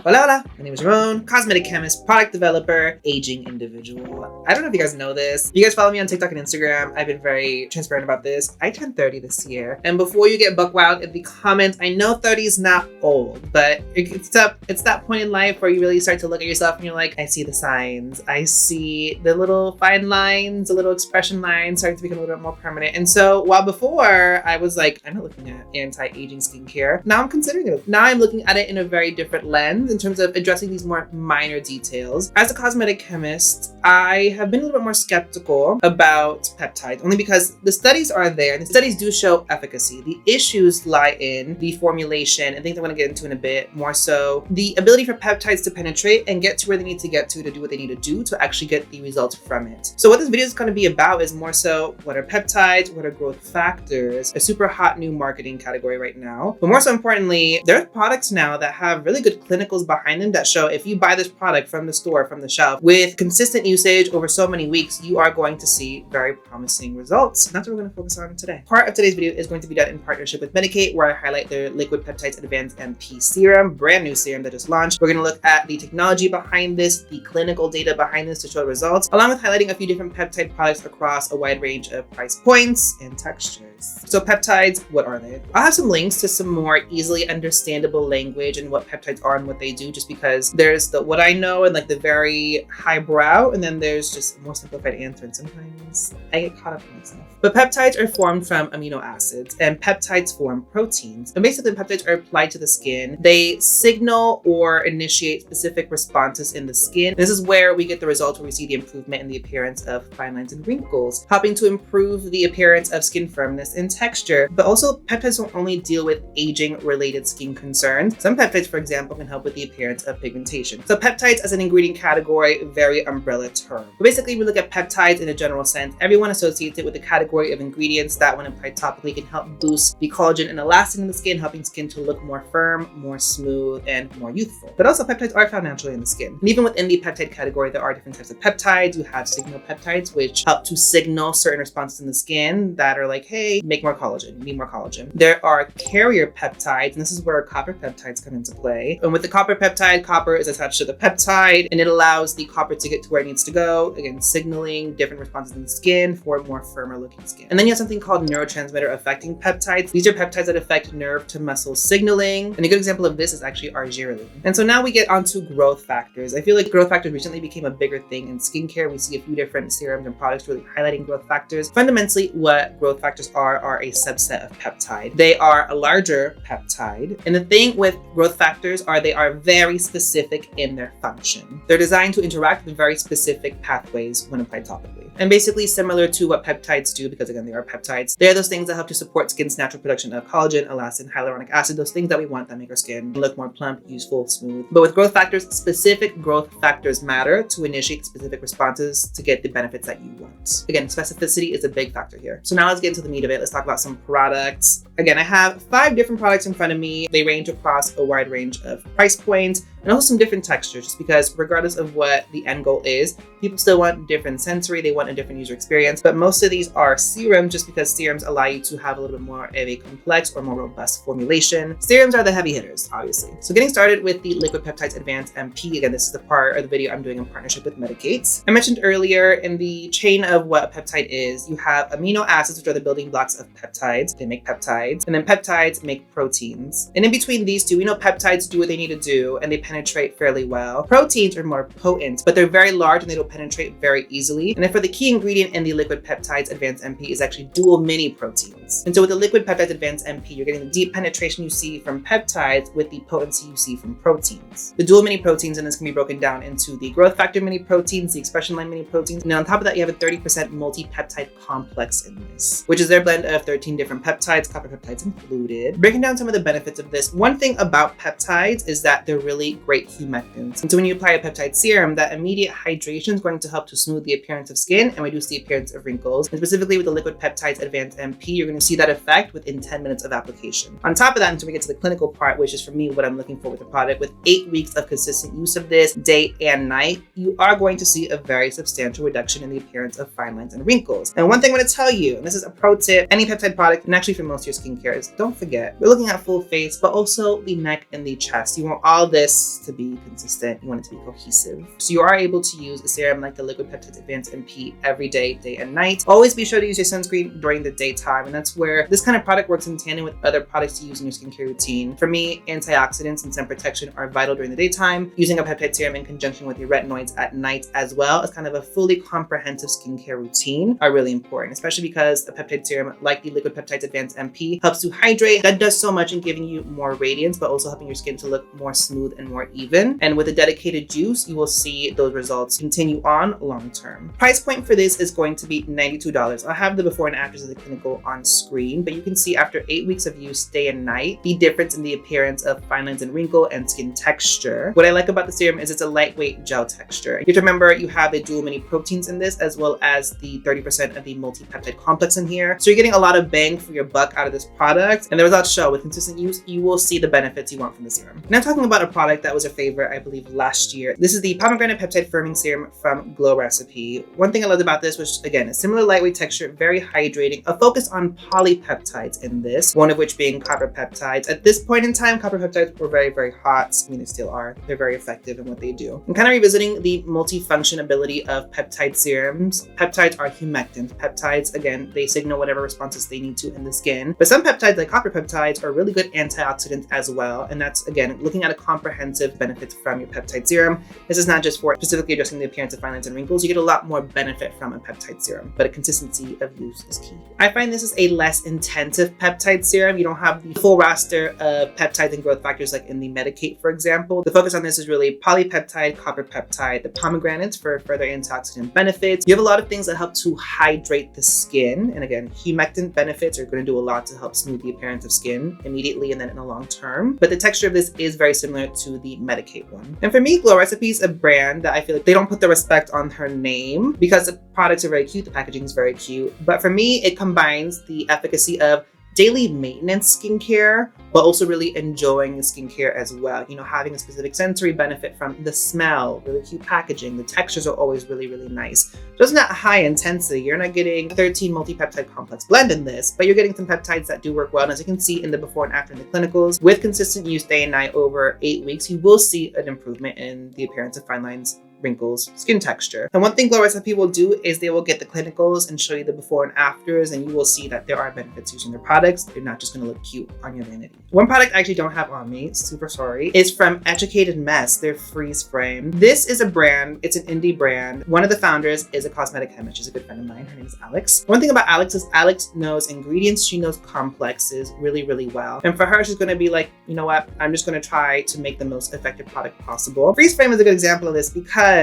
Hola, hola. My name is Ramon, cosmetic chemist, product developer, aging individual. I don't know if you guys know this. You guys follow me on TikTok and Instagram. I've been very transparent about this. I turned 30 this year. And before you get buck wild in the comments, I know 30 is not old, but it's that point in life where you really start to look at yourself and you're like, I see the signs. I see the little fine lines, the little expression lines starting to become a little bit more permanent. And so while before I was like, I'm not looking at anti-aging skincare, now I'm considering it. Now I'm looking at it in a very different lens in terms of addressing these more minor details. As a cosmetic chemist, I have been a little bit more skeptical about peptides, only because the studies are there and the studies do show efficacy. The issues lie in the formulation and things I'm going to get into in a bit, more so the ability for peptides to penetrate and get to where they need to get to do what they need to do to actually get the results from it. So what this video is going to be about is more so what are peptides, what are growth factors, a super hot new marketing category right now. But more so importantly, there are products now that have really good clinicals behind them that show if you buy this product from the store, from the shelf, with consistent usage over so many weeks, you are going to see very promising results. And that's what we're going to focus on today. Part of today's video is going to be done in partnership with Medicate, where I highlight their Liquid Peptides Advanced MP Serum, brand new serum that just launched. We're going to look at the technology behind this, the clinical data behind this to show results, along with highlighting a few different peptide products across a wide range of price points and textures. So peptides, what are they? I'll have some links to some more easily understandable language and what peptides are and what they do, just because there's the what I know and like the very highbrow, and then there's just a more simplified answer, and sometimes I get caught up in myself. But peptides are formed from amino acids, and peptides form proteins. And basically peptides are applied to the skin. They signal or initiate specific responses in the skin. This is where we get the results where we see the improvement in the appearance of fine lines and wrinkles, helping to improve the appearance of skin firmness and texture. But also peptides don't only deal with aging related skin concerns. Some peptides, for example, can help with the appearance of pigmentation. So peptides as an ingredient category, very umbrella term. But basically, we look at peptides in a general sense. Everyone associates it with a category of ingredients that, when applied topically, can help boost the collagen and elastin in the skin, helping skin to look more firm, more smooth, and more youthful. But also peptides are found naturally in the skin. And even within the peptide category, there are different types of peptides. You have signal peptides, which help to signal certain responses in the skin that are like, hey, make more collagen, need more collagen. There are carrier peptides, and this is where copper peptides come into play. And with the copper peptide, copper is attached to the peptide, and it allows the copper to get to where it needs to go, again, signaling different responses in the skin for more firmer looking skin. And then you have something called neurotransmitter affecting peptides. These are peptides that affect nerve to muscle signaling. And a good example of this is actually arginine. And so now we get onto growth factors. I feel like growth factors recently became a bigger thing in skincare. We see a few different serums and products really highlighting growth factors. Fundamentally, what growth factors are a subset of peptide. They are a larger peptide. And the thing with growth factors are they are very specific in their function. They're designed to interact with very specific pathways when applied topically. And basically similar to what peptides do, because again, they are peptides. They are those things that help to support skin's natural production of collagen, elastin, hyaluronic acid, those things that we want that make our skin look more plump, useful, smooth. But with growth factors, specific growth factors matter to initiate specific responses to get the benefits that you want. Again, specificity is a big factor here. So now let's get into the meat of it. Let's talk about some products. Again, I have 5 different products in front of me. They range across a wide range of price points and also some different textures, just because regardless of what the end goal is, people still want different sensory, they want a different user experience. But most of these are serums, just because serums allow you to have a little bit more of a complex or more robust formulation. Serums are the heavy hitters, obviously. So getting started with the Liquid Peptides Advanced MP. Again, this is the part of the video I'm doing in partnership with Medicate. I mentioned earlier in the chain of what a peptide is, you have amino acids, which are the building blocks of peptides. They make peptides. And then peptides make proteins. And in between these two, we know peptides do what they need to do and they penetrate fairly well. Proteins are more potent, but they're very large and they don't penetrate very easily. And then for the key ingredient in the Liquid Peptides Advanced MP is actually dual mini proteins. And so with the Liquid Peptides Advanced MP, you're getting the deep penetration you see from peptides with the potency you see from proteins. The dual mini proteins in this can be broken down into the growth factor mini proteins, the expression line mini proteins, and then on top of that, you have a 30% multi-peptide complex in this, which is their blend of 13 different peptides, copper peptides included. Breaking down some of the benefits of this, one thing about peptides is that they're really great humectants. And so when you apply a peptide serum, that immediate hydration is going to help to smooth the appearance of skin and reduce the appearance of wrinkles. And specifically with the Liquid Peptides Advanced MP, you're going to see that effect within 10 minutes of application. On top of that, until we get to the clinical part, which is for me what I'm looking for with the product, with 8 weeks of consistent use of this day and night, you are going to see a very substantial reduction in the appearance of fine lines and wrinkles. And one thing I'm going to tell you, and this is a pro tip, any peptide product, and actually for most of your skincare, is don't forget, we're looking at full face, but also the neck and the chest. You want all all this to be consistent, you want it to be cohesive. So you are able to use a serum like the Liquid Peptides Advanced MP every day, day and night. Always be sure to use your sunscreen during the daytime, and that's where this kind of product works in tandem with other products to use in your skincare routine. For me, antioxidants and sun protection are vital during the daytime. Using a peptide serum in conjunction with your retinoids at night as well as kind of a fully comprehensive skincare routine are really important, especially because a peptide serum like the Liquid Peptides Advanced MP helps to hydrate. That does so much in giving you more radiance, but also helping your skin to look more smooth and more even. And with a dedicated juice, you will see those results continue on long term. Price point for this is going to be $92. I'll have the before and afters of the clinical on screen, but you can see after 8 weeks of use day and night, the difference in the appearance of fine lines and wrinkle and skin texture. What I like about the serum is it's a lightweight gel texture. You have to remember you have the dual mini proteins in this, as well as the 30% of the multi-peptide complex in here. So you're getting a lot of bang for your buck out of this product, and the results show. With consistent use, you will see the benefits you want from the serum. Now talking about a product that was a favorite, I believe, last year. This is the Pomegranate Peptide Firming Serum from Glow Recipe. One thing I loved about this was, again, a similar lightweight texture, very hydrating, a focus on polypeptides in this, one of which being copper peptides. At this point in time, copper peptides were very, very hot. I mean, they still are. They're very effective in what they do. I'm kind of revisiting the multi-function ability of peptide serums. Peptides are humectants. Peptides, again, they signal whatever responses they need to in the skin. But some peptides, like copper peptides, are really good antioxidants as well. And that's, again, looking at a comprehensive benefits from your peptide serum. This is not just for specifically addressing the appearance of fine lines and wrinkles. You get a lot more benefit from a peptide serum, but a consistency of use is key. I find this is a less intensive peptide serum. You don't have the full roster of peptides and growth factors like in the Medicate, for example. The focus on this is really polypeptide, copper peptide, the pomegranates for further antioxidant benefits. You have a lot of things that help to hydrate the skin. And again, humectant benefits are going to do a lot to help smooth the appearance of skin immediately and then in the long term. But the texture of this is very similar to the Medicate one. And for me, Glow Recipe is a brand that I feel like they don't put the respect on her name because the products are very cute, the packaging is very cute. But for me, it combines the efficacy of daily maintenance skincare, but also really enjoying the skincare as well. You know, having a specific sensory benefit from the smell, really cute packaging. The textures are always really, really nice. So it's not high intensity. You're not getting 13 multi-peptide complex blend in this, but you're getting some peptides that do work well. And as you can see in the before and after in the clinicals, with consistent use day and night over 8 weeks, you will see an improvement in the appearance of fine lines, wrinkles, skin texture. And one thing Glow Recipe will do is they will get the clinicals and show you the before and afters, and you will see that there are benefits using their products. They're not just going to look cute on your vanity. One product I actually don't have on me, super sorry, is from Educated Mess, their freeze frame. This is a brand, it's an indie brand. One of the founders is a cosmetic chemist. She's a good friend of mine. Her name is Alex. One thing about Alex is Alex knows ingredients. She knows complexes really, really well. And for her, she's going to be like, you know what? I'm just going to try to make the most effective product possible. Freeze frame is a good example of this because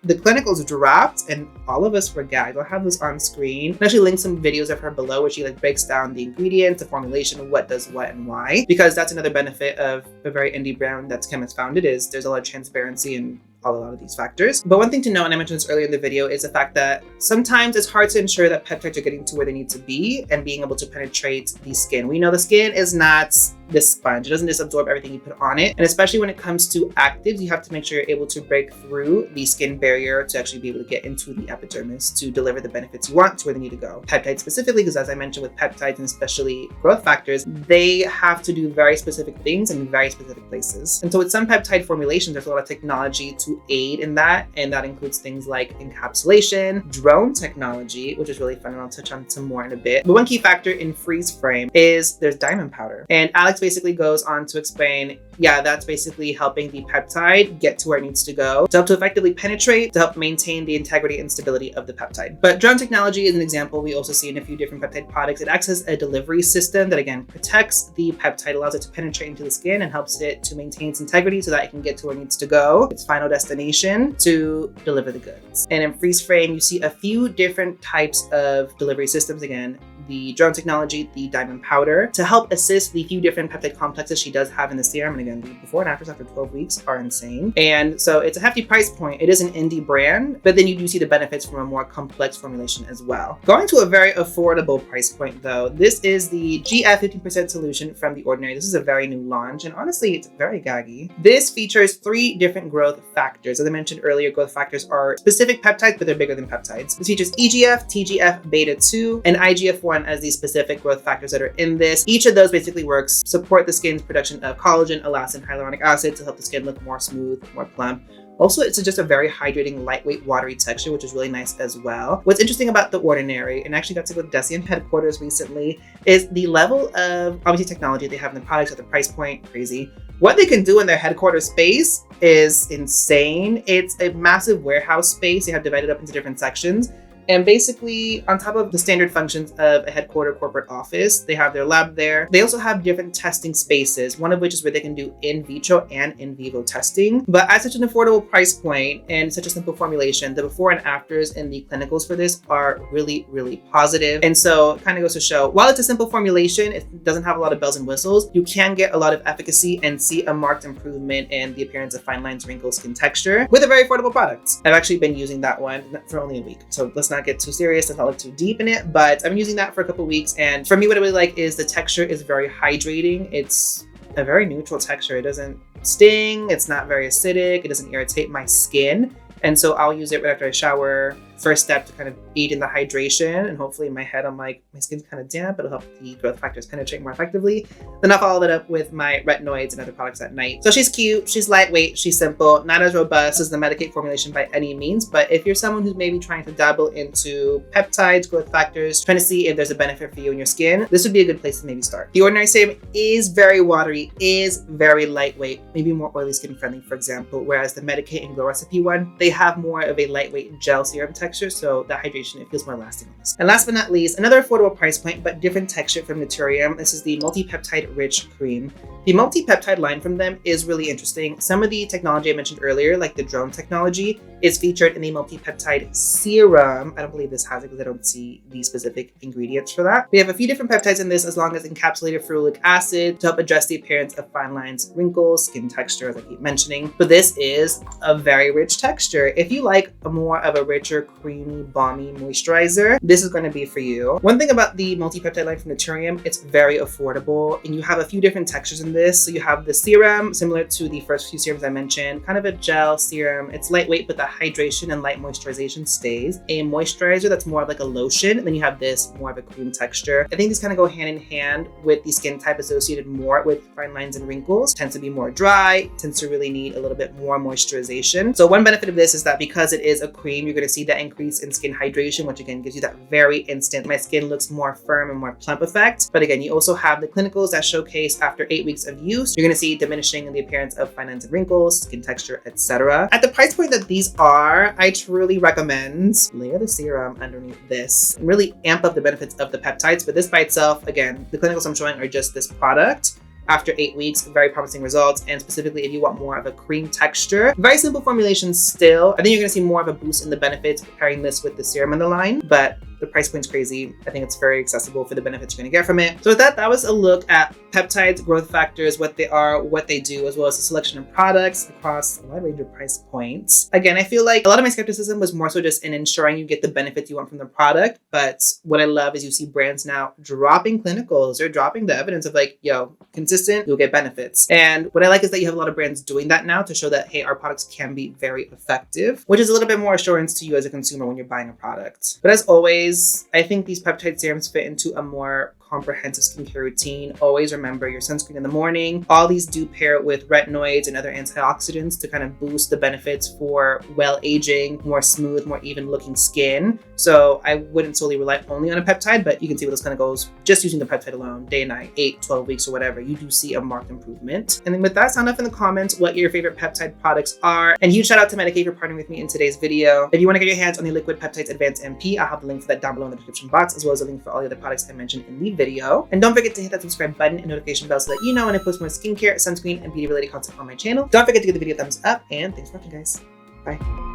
the clinicals dropped and all of us were gagged. I'll have this on screen. I'll actually link some videos of her below where she breaks down the ingredients, the formulation, what does what and why, because that's another benefit of a very indie brand that's chemist founded is there's a lot of transparency and a lot of these factors. But one thing to know, and I mentioned this earlier in the video, is the fact that sometimes it's hard to ensure that peptides are getting to where they need to be and being able to penetrate the skin. We know the skin is not this sponge. It doesn't just absorb everything you put on it. And especially when it comes to actives, you have to make sure you're able to break through the skin barrier to actually be able to get into the epidermis to deliver the benefits you want to where they need to go. Peptides specifically, because as I mentioned with peptides and especially growth factors, they have to do very specific things in very specific places. And so with some peptide formulations, there's a lot of technology to aid in that, and that includes things like encapsulation, drone technology, which is really fun, and I'll touch on some more in a bit. But one key factor in freeze frame is there's diamond powder, and Alex basically goes on to explain, yeah, that's basically helping the peptide get to where it needs to go to help to effectively penetrate, to help maintain the integrity and stability of the peptide. But drone technology is an example we also see in a few different peptide products. It acts as a delivery system that again protects the peptide, allows it to penetrate into the skin and helps it to maintain its integrity so that it can get to where it needs to go, its final destination, to deliver the goods. And in freeze frame, you see a few different types of delivery systems. Again, the drone technology, the diamond powder, to help assist the few different peptide complexes she does have in the serum. And again, the before and afters after 12 weeks are insane. And so it's a hefty price point. It is an indie brand, but then you do see the benefits from a more complex formulation as well. Going to a very affordable price point though, this is the GF 15% solution from The Ordinary. This is a very new launch, and honestly, it's very gaggy. This features 3 different growth factors. As I mentioned earlier, growth factors are specific peptides, but they're bigger than peptides. This features EGF, TGF, beta 2, and IGF-1 one as the specific growth factors that are in this. Each of those basically works support the skin's production of collagen, elastin, hyaluronic acid to help the skin look more smooth, more plump. Also, it's just a very hydrating, lightweight, watery texture, which is really nice as well. What's interesting about The Ordinary, and actually got to go to Decium headquarters recently, is the level of, obviously, technology they have in the products at the price point, crazy. What they can do in their headquarters space is insane. It's a massive warehouse space. They have divided up into different sections. And basically, on top of the standard functions of a headquarter corporate office, they have their lab there. They also have different testing spaces, one of which is where they can do in vitro and in vivo testing. But at such an affordable price point and such a simple formulation, the before and afters in the clinicals for this are really, really positive. And so it kind of goes to show, while it's a simple formulation, it doesn't have a lot of bells and whistles, you can get a lot of efficacy and see a marked improvement in the appearance of fine lines, wrinkles, skin texture with a very affordable product. I've actually been using that one for only a week. So let's not get too serious and not look too deep in it, but I've been using that for a couple weeks, and for me what I really like is the texture is very hydrating. It's a very neutral texture. It doesn't sting, it's not very acidic, it doesn't irritate my skin, and so I'll use it right after I shower. First step to kind of aid in the hydration, and hopefully in my head I'm like, my skin's kind of damp, it'll help the growth factors penetrate more effectively. Then I'll follow that up with my retinoids and other products at night. So she's cute, she's lightweight, she's simple, not as robust as the Medik8 formulation by any means, but if you're someone who's maybe trying to dabble into peptides, growth factors, trying to see if there's a benefit for you and your skin, this would be a good place to maybe start. The Ordinary Serum is very watery, is very lightweight, maybe more oily skin friendly, for example, whereas the Medik8 and Glow Recipe one, they have more of a lightweight gel serum texture, so that hydration, it feels more lasting on this. And last but not least, another affordable price point, but different texture from Naturium. This is the Multi-Peptide Rich Cream. The Multi-Peptide line from them is really interesting. Some of the technology I mentioned earlier, like the drone technology, is featured in the Multi-Peptide Serum. I don't believe this has it because I don't see the specific ingredients for that. We have a few different peptides in this, as long as encapsulated ferulic acid to help address the appearance of fine lines, wrinkles, skin texture, as I keep mentioning. But this is a very rich texture. If you like a more of a richer, creamy, balmy moisturizer, this is going to be for you. One thing about the Multi-Peptide line from Naturium, it's very affordable, and you have a few different textures in this. So you have the serum, similar to the first few serums I mentioned, kind of a gel serum. It's lightweight, but the hydration and light moisturization stays. A moisturizer that's more of like a lotion, and then you have this more of a cream texture. I think these kind of go hand in hand with the skin type associated more with fine lines and wrinkles. Tends to be more dry, tends to really need a little bit more moisturization. So one benefit of this is that because it is a cream, you're going to see that increase in skin hydration, which again gives you that very instant, my skin looks more firm and more plump effect. But again, you also have the clinicals that showcase after 8 weeks of use, you're going to see diminishing in the appearance of fine lines and wrinkles, skin texture, etc. At the price point that these are, I truly recommend layer the serum underneath this and really amp up the benefits of the peptides. But this by itself, again, the clinicals I'm showing are just this product. After 8 weeks, very promising results, and specifically if you want more of a cream texture. Very simple formulation still. I think you're going to see more of a boost in the benefits pairing this with the serum in the line, but the price point's crazy. I think it's very accessible for the benefits you're going to get from it. So with that, that was a look at peptides, growth factors, what they are, what they do, as well as a selection of products across a wide range of price points. Again, I feel like a lot of my skepticism was more so just in ensuring you get the benefits you want from the product. But what I love is you see brands now dropping clinicals or dropping the evidence of like, yo, consistent, you'll get benefits. And what I like is that you have a lot of brands doing that now to show that, hey, our products can be very effective, which is a little bit more assurance to you as a consumer when you're buying a product. But as always, I think these peptide serums fit into a more comprehensive skincare routine. Always remember your sunscreen in the morning. All these do pair with retinoids and other antioxidants to kind of boost the benefits for well aging, more smooth, more even looking skin. So I wouldn't solely rely only on a peptide, but you can see with those clinicals, just using the peptide alone, day and night, 8, 12 weeks or whatever, you do see a marked improvement. And then with that, sound off in the comments what your favorite peptide products are. And huge shout out to Medik8 for partnering with me in today's video. If you want to get your hands on the Liquid Peptides Advanced MP, I'll have the link for that down below in the description box, as well as a link for all the other products I mentioned in the video. And don't forget to hit that subscribe button and notification bell so that you know when I post more skincare, sunscreen, and beauty related content on my channel. Don't forget to give the video a thumbs up, and thanks for watching, guys. Bye.